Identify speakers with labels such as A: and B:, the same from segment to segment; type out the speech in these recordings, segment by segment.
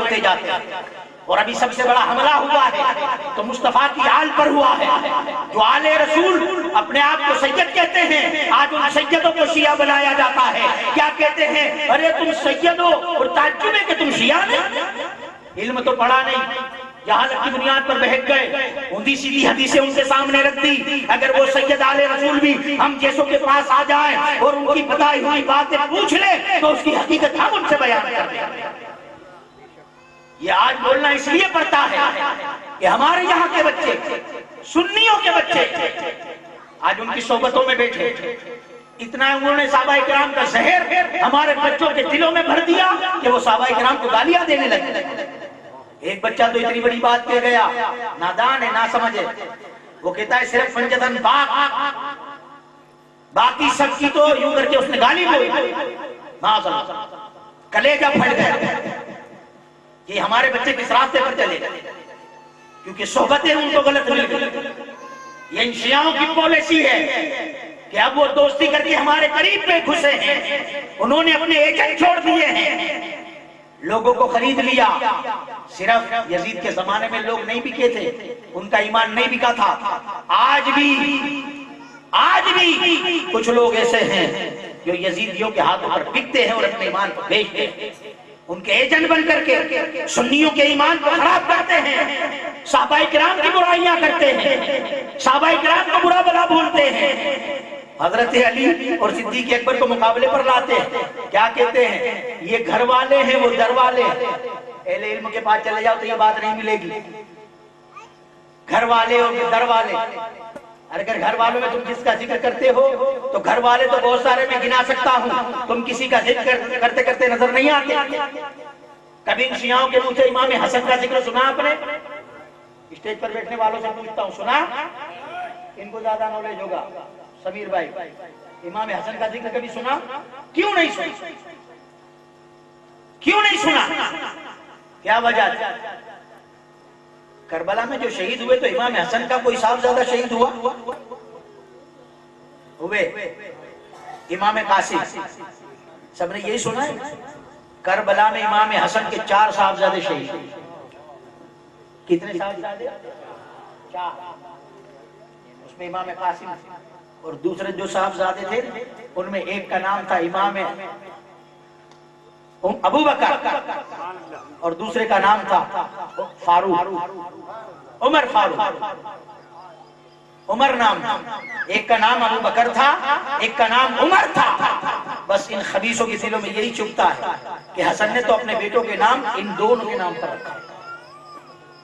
A: होते जाते हैं। और अभी सबसे बड़ा हमला हुआ है तो मुस्तफा की आल पर हुआ है। जो आले रसूल अपने आप को सैयद कहते हैं, आज उन सैयदों को शिया बनाया जाता है। क्या कहते हैं? अरे तुम सैयद हो और ताज्जुब है कि तुम शिया नहीं। इल्म तो पढ़ा नहीं, जहालत की बुनियाद पर बहक गए, ऊंधी सीधी हदीसें उनके सामने रख दी। अगर वो सैयद आले रसूल भी हम जैसों के पास आ जाए और उनकी बताई हुई बातें पूछ ले तो उसकी हकीकत हम उनसे बयान कर दें। ये आज बोलना इसलिए पड़ता है कि हमारे यहाँ के बच्चे, सुन्नियों के बच्चे आज उनकी सोबतों में बैठे, इतना उन्होंने साहबा इकराम का जहर हमारे बच्चों के दिलों में भर दिया कि वो साहबा इकराम को गालियां देने लगे। एक बच्चा तो इतनी बड़ी बात कह गया, नादान है, ना समझे, वो कहता है सिर्फ पंजतन पाक, बाकी सबकी तो यूं करके उसने गाली बोली। कलेजा फट गया कि हमारे बच्चे किस रास्ते पर चले, क्योंकि सोहबतें उनको गलत मिल गई। ये इन शियाओं की पॉलिसी है कि अब वो दोस्ती करके हमारे करीब में घुसे हैं, उन्होंने अपने एजेंट छोड़ दिए हैं, लोगों को खरीद लिया। सिर्फ यजीद के जमाने में लोग नहीं बिके थे, उनका ईमान नहीं बिका था। आज भी कुछ लोग ऐसे हैं जो यजीदियों के हाथों पर बिकते हैं और अपने ईमान को बेचते हैं, उनके एजेंट बन करके सुन्नियों के ईमान को खराब करते हैं, साहबा इकराम की बुराइयां करते हैं, साहबा इकराम को बुरा भला बोलते हैं, हजरत अली और सिद्दीक अकबर को मुकाबले पर लाते हैं। क्या कहते हैं? ये घर वाले हैं, वो दर वाले हैं। अहले इल्म के पास चले जाओ तो ये बात नहीं मिलेगी, घर वाले और दर वाले। अगर घर वालों में तुम जिसका जिक्र करते हो तो घर वाले तो बहुत सारे मैं गिना सकता हूँ, तुम किसी का जिक्र करते करते नजर नहीं आते। कभी इन शियाओं के मुंह से इमाम हसन का जिक्र सुना आपने? स्टेज पर बैठने वालों से पूछता हूँ, सुना? इनको ज्यादा नॉलेज होगा, समीर भाई, इमाम हसन का जिक्र कभी सुना? क्यों नहीं सुना? क्यों नहीं सुना? क्या वजह? करबला में जो शहीद हुए तो इमाम हसन का कोई साहबजादा शहीद हुए? इमाम कासिम। सबने यही सुना है? करबला में इमाम हसन के 4 साहबजादे शहीद। कितने साहबजादे? 4। उसमें इमाम कासिम और दूसरे जो साहबजादे थे उनमें एक का नाम था इमाम अबू बकर और दूसरे का नाम था फारूक, उमर फारूक, उमर नाम। एक का नाम अबू बकर था, एक का नाम उमर था। बस इन खबीसों के दिलों में यही चुभता है कि हसन ने तो अपने बेटों के नाम इन दोनों के नाम पर रखा।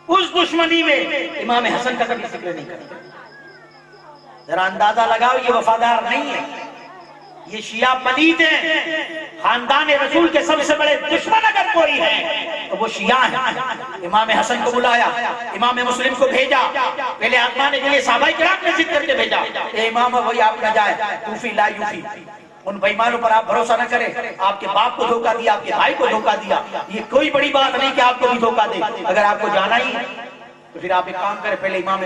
A: उस दुश्मनी में इमाम हसन का कभी जिक्र नहीं करता। जरा अंदाजा लगाओ, ये वफादार नहीं है, ये शिया पलीद है। खानदान रसूल के सबसे बड़े दुश्मन अगर कोई है तो वो शिया है। इमाम हसन को बुलाया, इमाम मुस्लिम को भेजा, पहले आत्माने के लिए साहबा किराम ने जिक्र करके भेजा, ए इमाम वही आप न जाए, तूफी ला यूफी, उन बेईमानों पर आप भरोसा न करें। आपके बाप को धोखा दिया, आपके भाई को धोखा दिया, ये कोई बड़ी बात नहीं कि आपको भी धोखा दे। अगर आपको जाना ही है तो फिर आप एक काम करें, पहले इमाम